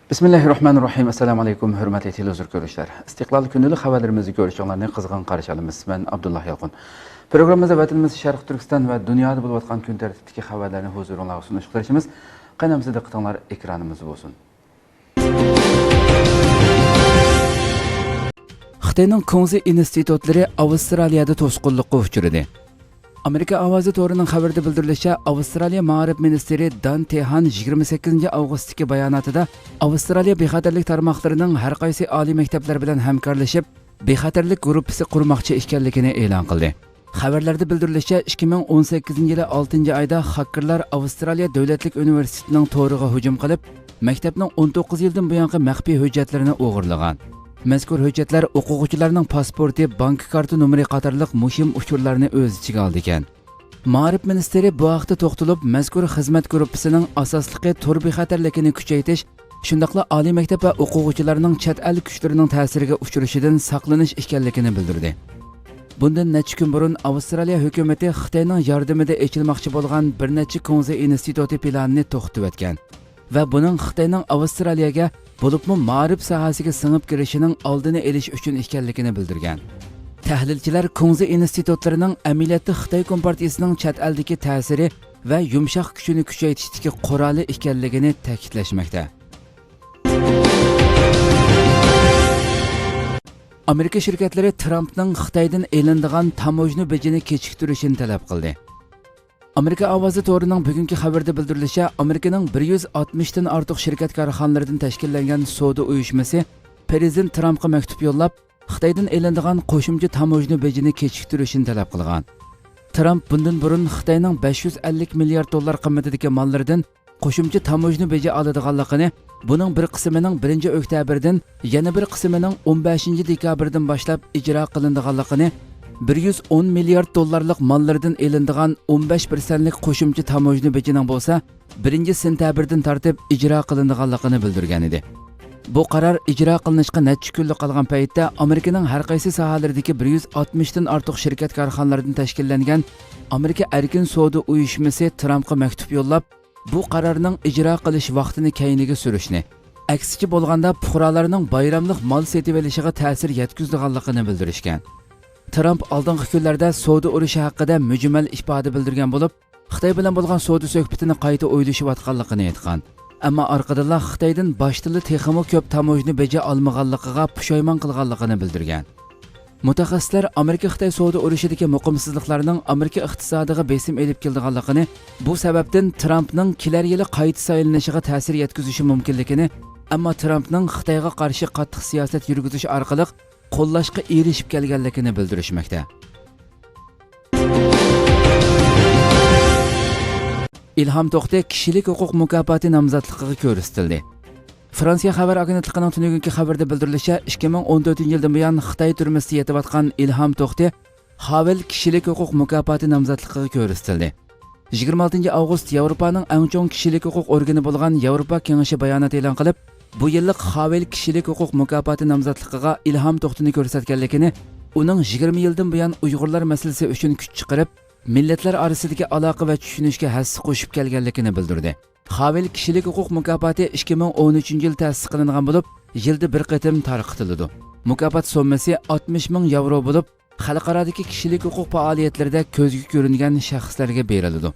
Bismillahirrahmanirrahim. Assalamu alaykum, hurmatli televizor ko'ruvchilar. Istiqlol kundalik xabarlarimizni ko'rishinglarni qizg'in qarshi olamiz. Men Abdullah Yalqun. Programmamizda vatanimiz Sharq Turkiston va dunyoda bo'lib o'tgan kun tartibidagi xabarlarni huzuringizga sunish qilishimiz. Qanamizda diqqatinglar ekranimiz bo'lsin. Xitoyning Konzi institutlari Avstraliyada to'sqinlikqa uchradi. Amerika ovozi to'rining xabarida bildirilishicha, Avstraliya ma'rif ministri Dan Tehan 28 avgustdagi bayonotida Avstraliya bexatarlik tarmoqlarining har qaysi oliy maktablar bilan hamkorlashib, bexatarlik guruhi qurmoqchi ekanligini e'lon qildi. Xabarlarda bildirilishicha, 2018-yili 6-oyda hakkerlar Avstraliya davlatlik universitetining to'riga hujum qilib, maktabning 19 yildan buyongi maxfiy hujjatlarini o'g'irlagan. Mazkur hujjatlar o'quvchilarning pasporti, bank karta nomeri qatorliq muhim uchurlarni o'z ichiga oldi ekan. Ma'rif ministri bu haqda to'xtalib, mazkur xizmat guruhining asosligi to'r bexatarligini kuchaytirish, shundaqla oliy maktab va o'quvchilarning chet el kuchlarining ta'siriga uchrashidan saqlanish ekanligini bildirdi. Bundan necha kun burun Avstraliya hukumati Xitoyning yordamida ochilmoqchi bo'lgan bir necha Konzi instituti planini to'xtatib o'tgan va buning Xitoyning Avstraliyaga bo'libmi ma'rif sohasiga singib kirishining oldini olish uchun ekanligini bildirgan. Tahlilchilar Konzi institutlarining amaliyotda Xitoy kompartiyasining chet eldagi ta'siri va yumshoq kuchini kuchaytirishdagi quroli ekanligini ta'kidlashmoqda. Amerika shirkatlari Trumpning Xitoydan elinadigan tamojni bejini kechiktirishini talab qildi. Amerika ovozi to'rining bugungi xabarida bildirilishicha, Amerikaning 160 dan ortiq shirkat korxonalaridan tashkillangan savdo uyushmasi Prezident Trumpga maktub yo'llab, Xitoydan elinadigan qo'shimcha tamojni bejini kechiktirishini talab qilgan. Trump bundan burun Xitoyning 550 milliard dollar qimmatidagi mollaridan qo'shimcha tamojni beji oladiganligini, buning bir qismining 1-oktyabrdan, yana bir qismining 15-dekabrdan boshlab ijro qilinadiganligini, 110 milliard dollarlik mollardan elinadigan 15%lik qo'shimcha tamojni bejining bo'lsa, 1-sentabrdan tortib ijro qilinadiganligini bildirgan edi. Bu qaror ijro qilinishga necha kunlik qolgan paytda Amerikaning har qaysi sohalaridagi 160 dan ortiq shirkat korxonalaridan tashkillangan Amerika erkin savdo uyushmasi Trumpga maktub yo'llab, bu qarorning ijro qilish vaqtini keyiniga surishni, aksicha bo'lganda fuqarolarning bayramlik mol setib olishiga ta'sir yetkazadiganligini bildirishgan. Trump oldingi kunlarda savdo urushi haqida mujmal ifoda bildirgan bo'lib, Xitoy bilan bo'lgan savdo suhbatini qayta o'ylashayotganligini aytgan. Ammo orqadan Xitoydan boshli texmo ko'p tamojni beja olmaganligiga pushaymon qilganligini bildirgan. Mutaxassislar Amerika-Xitoy savdo urushidagi muqimsizliklarning Amerika iqtisodiga besim elib kelganligini, bu sababdan Trumpning kelar yili qayta saylanishiga ta'sir yetkazishi mumkinligini, ammo Trumpning Xitoyga qarshi qattiq siyosat yurgizish orqali qo'llashga erishib kelganligini bildirishmoqda. İlham To'xta kishilik huquq mukofoti nomzodligiga ko'rsatildi. Fransiya xabar agentligining tunugungi xabarda bildirilishicha, 2014-yildan buyon Xitoy turmasida yetayotgan İlham To'xta Havel kishilik huquq mukofoti nomzodligiga ko'rsatildi. 26-avgust Yevropaning eng chong kishilik huquq organi bo'lgan Yevropa kengashi bayonot e'lon qilib, bu yillik Havel kishilik huquq mukofoti nomzodligiga İlham To'xtani ko'rsatganligini, uning 20 yildan buyon Uyg'urlar masalasi uchun kuch chiqarib, millatlar orasidagi aloqa va tushunishga hassa qo'shib kelganligini bildirdi. Havel kishilik huquq mukofoti 2013-yil ta'sis qilingan bo'lib, yilda bir qatim tarqatiladi. Mukofot summasi 60 ming yevro bo'lib, xalqarodagi kishilik huquq faoliyatlarida ko'zga ko'ringan shaxslarga beriladi.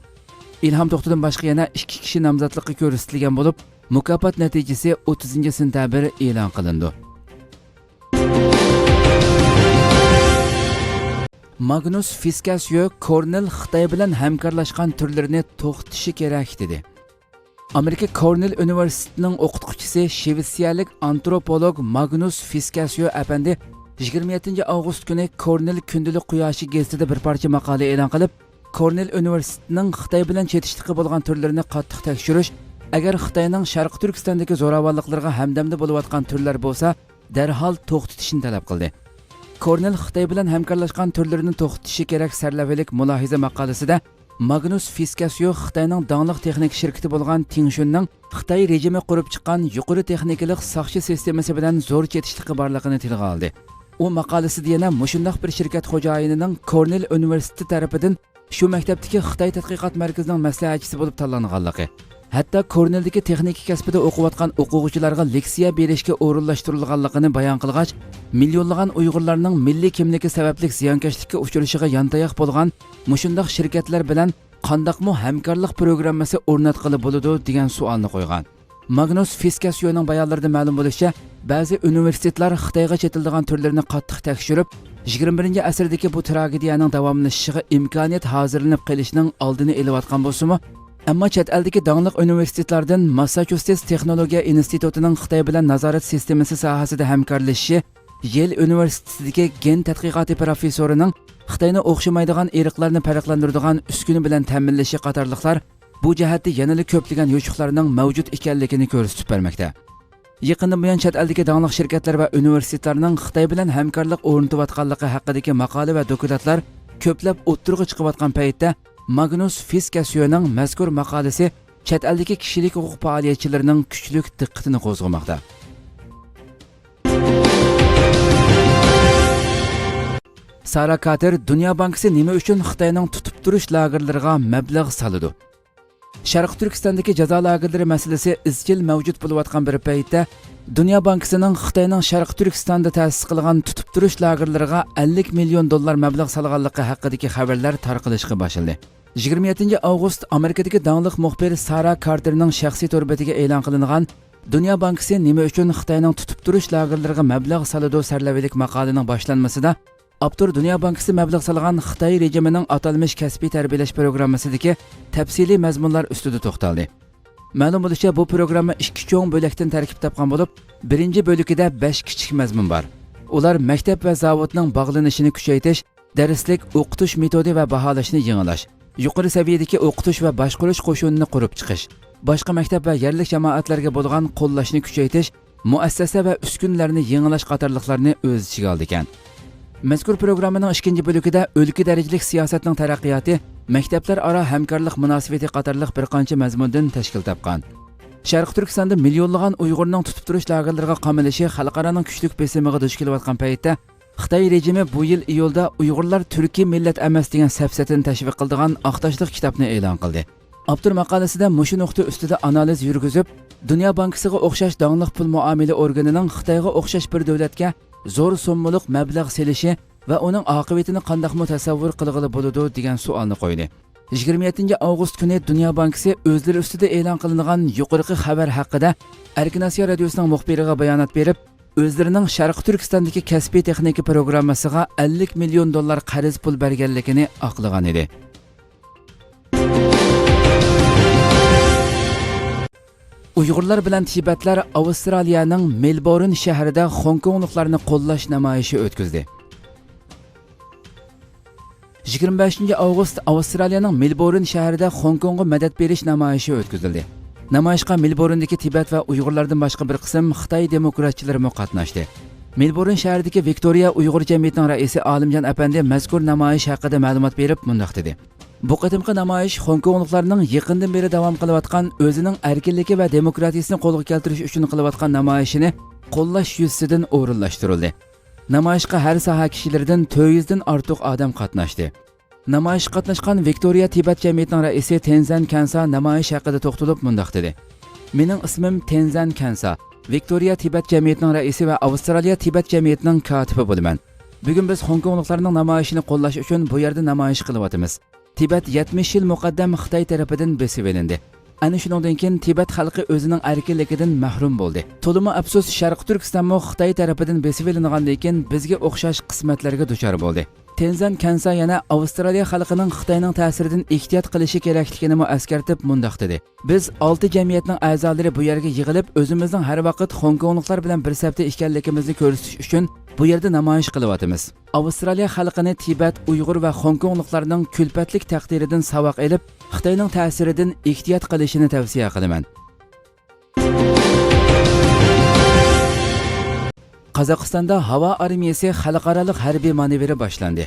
İlham To'xtadan boshqa yana 2 kishi nomzodlikka ko'rsatilgan bo'lib, mukofot natijasi 30-sentabr e'lon qilindi. Magnus Fiskasio Cornell Xitoy bilan hamkorlashgan turlarni to'xtatishi kerak dedi. Amerika Cornell universitetining o'qituvchisi shvetsiyalik antropolog Magnus Fiskasio apandi 27-avgust kuni Cornell kundalik quyoshi gazetida bir parcha maqola e'lon qilib, Cornell universitetining Xitoy bilan chetishligi bo'lgan turlarni qattiq tekshirish, agar Xitoyning Sharq Turkistondagi zo'ravonliklarga hamdamda bo'layotgan turlar bo'lsa, darhol to'xtatishni talab qildi. Cornell Xitoy bilan hamkorlashgan turlarini to'xtatishi kerak sarlavhalik mulohiza maqolasida Magnus Fiskasio Xitoyning donglik texnik shirkati bo'lgan Tingshunning Xitoy rejimi qurib chiqqan yuqori texnikalik soqchi sistemasi bilan zo'r chetishligi borligini tilga oldi. U maqolasida yana mushundaq bir shirkat xo'jayinining Cornell universiteti tarafidan shu maktabdagi Xitoy tadqiqot markazining maslahatchisi bo'lib tanlanganligi hatto Korneldagi texnika kasbida o'qiyotgan o'quvchilarga leksiya berishga o'rinlashtirilganligini bayon qilgach, millionlagan Uyg'urlarning milliy kimligi sababli ziyonkashlikka uchrashiga yantayoq bo'lgan mushundaq shirkatlar bilan qandaqmi hamkorlik programmasi o'rnatqili bo'ladi degan savolni qo'ygan. Magnus Fiskasioning bayonlarida ma'lum bo'lishicha, ba'zi universitetlar Xitoyga chetiladigan turlarni qattiq tekshirib, 21-asrdagi bu tragediyaning davomlashishiga imkoniyat hozirlanib qolishining oldini olayotgan bo'lsa-mu, ammo chet eldagi dongliq universitetlardan Massachusetts Texnologiya institutining Xitoy bilan nazorat sistemasi sohasida hamkorlashishi, Yale universitetidagi gen tadqiqoti professorining Xitoyni o'xshamaydigan irqlarni farqlantiradigan uskuni bilan ta'minlashi qatorliqlar bu jihatda yanada ko'plagan yutuqlarning mavjud ekanligini ko'rsatib bermoqda. Yaqindan buyon chet eldagi dongliq shirkatlar va universitetlarning Xitoy bilan hamkorlik o'rnatayotganligi haqidagi maqola va dokladlar ko'plab o'ttirg'i chiqayotgan paytda Magnus Fiskasioning mazkur maqolasi chet eldagi kishilik huquq faoliyatchilarining kuchli diqqatini qo'zg'amoqda. Sara Carter Dunyo bankisi nima uchun Xitoyning tutib turish lagerlariga mablag' soladi? Sharq Turkistondagi jazo lagerlari masalasi izchil mavjud bo'layotgan bir paytda Dunyo bankisining Xitoyning Sharq Turkistonda ta'sis qilgan tutib turish lagerlariga 50 million dollar mablag' solganligi haqidagi xabarlar tarqalishga boshlandi. 27 avgust Amerikadagi dongliq muxbir Sara Carterning shaxsiy to'rbetiga e'lon qilingan Dunyo bankisi nima uchun Xitoyning tutib turish lagerlariga mablag' soladi sarlavalik maqolaning boshlanmasida Abdur Dunyo bankisi mablag' solgan Xitoy rejimining atalmish kasbiy tarbiyalash programmasidagi tafsiliy mazmunlar ustida to'xtaldi. Ma'lum bo'lishicha, bu programma ikki cho'ng bo'lakdan tarkib topgan bo'lib, birinchi bo'likida 5 kichik mazmun bor. Ular maktab va zavodning bog'lanishini kuchaytirish, darslik, o'qitish metodi va baholashni yangilash, yuqori saviyadagi o'qitish va boshqarish qo'shinini qurib chiqish, boshqa maktab va yerlik jamoatlarga bo'lgan qo'llashni kuchaytirish, muassasa va uskunlarni yangilash qatorliqlarni o'z ichiga oldi ekan. Mazkur programmaning ikkinchi bo'ligida o'lka darajalik siyosatning taraqqiyoti, maktablar aro hamkorlik munosabati qatorliq bir qancha mazmundan tashkil topgan. Sharq Turkistonda millionlagan Uyg'urning tutib turish lagerlariga qamalishi xalqaroning kuchli besimiga duch kelayotgan paytda Xitoy rejimi bu yil iyulda Uyg'urlar Turkiy millat emas degan safsatini tashviq qiladigan aqtashliq kitobni e'lon qildi. Abdur maqolasida mushu nuqta ustida analiz yurgizib, Dunyo bankisiga o'xshash dongliq pul muomala organining Xitoyga o'xshash bir davlatga zo'r so'mliq mablag' selishi va uning oqibatini qandaqmi tasavvur qilg'ili bo'ladi degan savolni qo'ydi. 27 avgust kuni Dunyo bankisi o'zlari ustida e'lon qilingan yuqorqi xabar haqida Erkin Osiyo radiosining muxbiriga bayonot berib, o'zlarining Sharq Turkistondagi kasbiy texnika programmasiga 50 million dollar qarz pul berganligini aqlagan edi. Uyg'urlar bilan Tibetlar Avstraliyaning Melbourne shahrida Hong Kongliklarni qo'llash namoyishi o'tkazdi. 25 avgust Avstraliyaning Melbourne shahrida Hong Kongga madad berish namoyishi o'tkazildi. Namoyishga Melbourndagi Tibet va Uyg'urlardan boshqa bir qism Xitoy demokratchilari qatnashdi. Melbourne shahridagi Victoria Uyg'ur jamiyatining raisi Olimjon apandi mazkur namoyish haqida ma'lumot berib mundaq dedi. Bu qadimgi namoyish Hong Kongliklarning yaqindan beri davom qilayotgan o'zining erkinligi va demokratiyasini qo'lga keltirish uchun qilayotgan namoyishini qo'llash yuzasidan o'rinlashtirildi. Namoyishga har soha kishilaridan 400 dan ortiq odam qatnashdi. Namoyish qatnashgan Victoria Tibet jamiyatining raisi Tenzan Kansa namoyish haqida to'xtalib mundaq dedi. Mening ismim Tenzan Kansa, Victoria Tibet jamiyatining raisi va Avstraliya Tibet jamiyatining kotibi bo'laman. Bugun biz Hong Kongliklarning namoyishini qo'llash uchun bu yerda namoyish qilyapmiz. Tibet 70 yil muqaddam Xitoy tarafidan besib olindi. Ana shundan keyin Tibet xalqi o'zining erkinligidan mahrum bo'ldi. To'limi afsus Sharq Turkistonmo Xitoy tarafidan besib olingandan keyin bizga o'xshash qismatlarga duchor bo'ldi. Tenzan Kansa yana Avstraliya xalqining Xitoyning ta'siridan ehtiyot qilishi kerakligini eskartib mundaq dedi. Biz 6 jamiyatning a'zolari bu yerga yig'ilib, o'zimizning har vaqt Hong Kongliklar bilan bir safda ekanligimizni ko'rsatish uchun bu yerda namoyish qilyapmiz. Avstraliya xalqini Tibet, Uyg'ur va Hong Kongliklarning kulfatlik taqdiridan savoq elib, Xitoyning ta'siridan ehtiyot qilishini tavsiya qilaman. Qozog'istonda havo armiyasi xalqaro harbiy manevri boshlandi.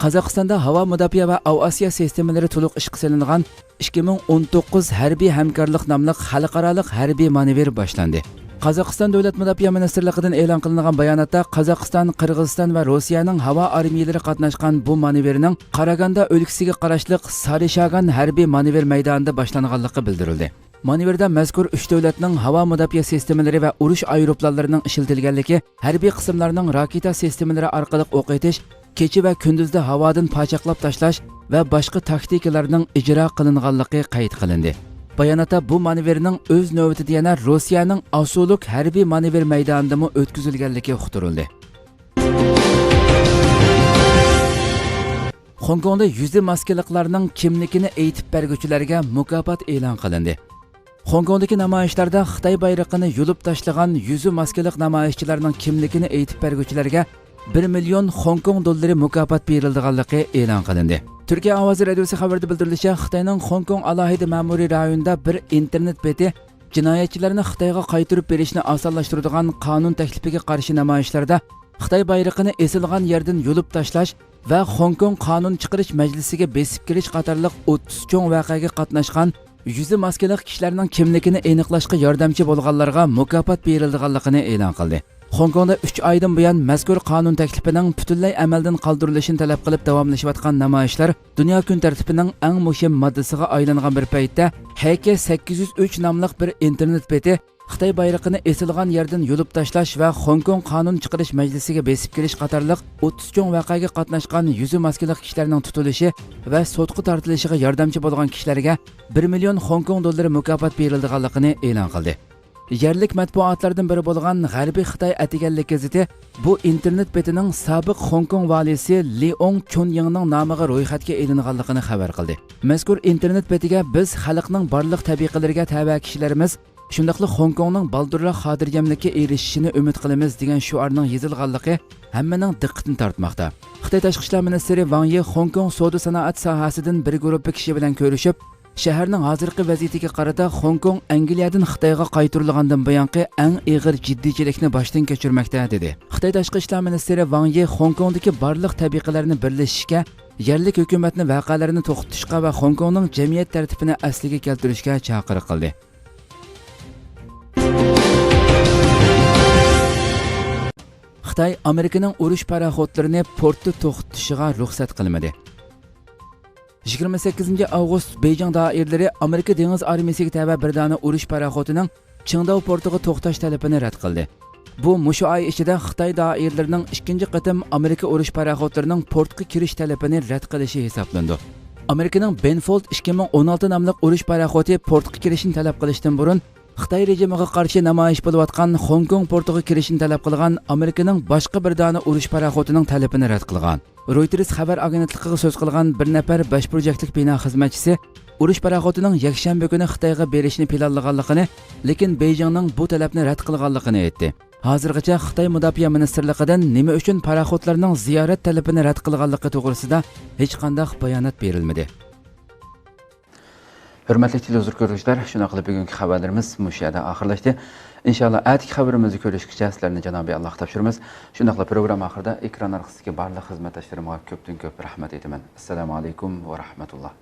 Qozog'istonda havo mudofaa va aviatsiya sistemalari to'liq ishga solingan 2019 harbiy hamkorlik nomli xalqaro harbiy manevr boshlandi. Qozog'iston davlat mudofaa ministrligidan e'lon qilingan bayonotda Qozog'iston, Qirg'iziston va Rossiyaning havo armiyalari qatnashgan bu manevrning Qaraganda o'lkasiga qarashli Sarishagan harbiy manevr maydonida boshlanganligi bildirildi. Manevrda mazkur 3 davlatning havo mudofaa sistemalari va urush aeroplanlarining ishlatilganligi, harbiy qismlarning raketa sistemalari orqali o'q etish, kecha va kunduzda havodan pachaqlab tashlash va boshqa taktikalarning ijro qilinganligi qayd qilindi. Bayonotda bu manevrning o'z navbatida yana Rossiyaning Asuluk harbiy manevr maydonida o'tkazilganligi uqtirildi. Hong Kongda yüzli maskaliqlarning kimligini aytib berguvchilarga mukofot e'lon qilindi. Hong Kongdagi namoyishlarda Xitoy bayrog'ini yulib tashlagan yüzü maskaliq namoyishchilarning kimligini aytib berguvchilarga 1 million Hong Kong dollari mukofot berilganligi e'lon qilindi. Türkiye Ovozi radiosi xabarida bildirilishicha, Xitoyning Hong Kong alohida ma'muriy rayonida bir internet beti jinoyatchilarni Xitoyga qaytarib berishni osonlashtiradigan qonun taklifiga qarshi namoyishlarda Xitoy bayrog'ini esilgan yerdan yulib tashlash va Hong Kong qonun chiqarish majlisiga besib kirish qatorliq 30 cho'ng voqeaga qatnashgan yüzü maskaliq kishilarning kimligini aniqlashga yordamchi bo'lganlarga mukofot berilganligini e'lon qildi. Hong Kongda 3 oydan buyon mazkur qonun taklifining butunlay amaldan qoldirilishini talab qilib davomlashayotgan namoyishlar dunyo kun tartibining eng muhim moddasiga aylangan bir paytda HK803 nomli bir internet beti Xitoy bayrog'ini esilgan yerdan yulib tashlash va Hong Kong qonun chiqarish majlisiga besib kirish qatorliq 30 cho'ng voqeaga qatnashgan yüzü maskaliq kishilarning tutilishi va sotqi tortilishiga yordamchi bo'lgan kishilarga 1 million Hong Kong dollari mukofot berilganligini e'lon qildi. Yerlik matbuotlardan biri bo'lgan G'arbiy Xitoy atiganlik gazeti bu internet betining sobiq Hong Kong valisi Leong Chunyingning nomiga ro'yxatga elinganligini xabar qildi. Mazkur internet betiga biz xalqning barliq tabiqalariga tava kishilarimiz shundaqli Hong Kongning baldurroq xotirjamlikka erishishini umid qilamiz degan shuarning yozilganligi hammaning diqqatini tortmoqda. Xitoy tashqi ishlar ministri Wang Yi Hong Kong savdo sanoat sohasidan bir guruh kishi bilan ko'rishib, shaharning hozirgi vaziyatiga qarata Hong Kong Angliyadan Xitoyga qaytarilgandan buyongi eng og'ir jiddiychilikni boshdan kechirmoqda dedi. Xitoy tashqi ishlar ministri Wang Yi Hong Kongdagi barliq tabiqalarni birlashishga, yerlik hukumatni voqealarini to'xtatishga va Hong Kongning jamiyat tartibini asliga keltirishga chaqiriq qildi. Xitoy Amerikaning urush paraxodlarini portda to'xtatishiga ruxsat qilmadi. 28 avgust Beijing doiralari Amerika dengiz armiyasiga tava bir dona urush paraxodining Qingdao portiga to'xtash talabini rad qildi. Bu mushu oy ichida Xitoy doiralarining ikkinchi qatim Amerika urush paraxodlarining portga kirish talabini rad qilishi hisoblandi. Amerikaning Benfold 2016 nomli urush paraxodi portga kirishni talab qilishdan burun Xitoy rejimiga qarshi namoyish bo'layotgan Hong Kong portiga kirishni talab qilgan Amerikaning boshqa bir dona urush paraxodining talabini rad qilgan. Reuters xabar agentligiga so'z qilgan bir nafar bash projektlik bino xizmatchisi urush paraxodining yakshanba kuni Xitoyga berishni planlaganligini, lekin Beijingning bu talabni rad qilganligini aytdi. Hozirgacha Xitoy mudofaa ministrligidan nima uchun paraxodlarning ziyorat talabini rad qilganligi to'g'risida hech qanday bayonot berilmadi. Hurmatli televizor ko'ruvchilar, shuna qilib bugungi xabarlarimiz mush yerda oxirlashdi. Inshaalloh atigi xabarimizni ko'rishgacha sizlarni Janobiy Alloh topshiramiz. Shuna qilib program oxirida ekran orqasidagi barliq xizmatdoshlarimga ko'pdan ko'p rahmat aytaman. Assalomu alaykum va rahmatulloh.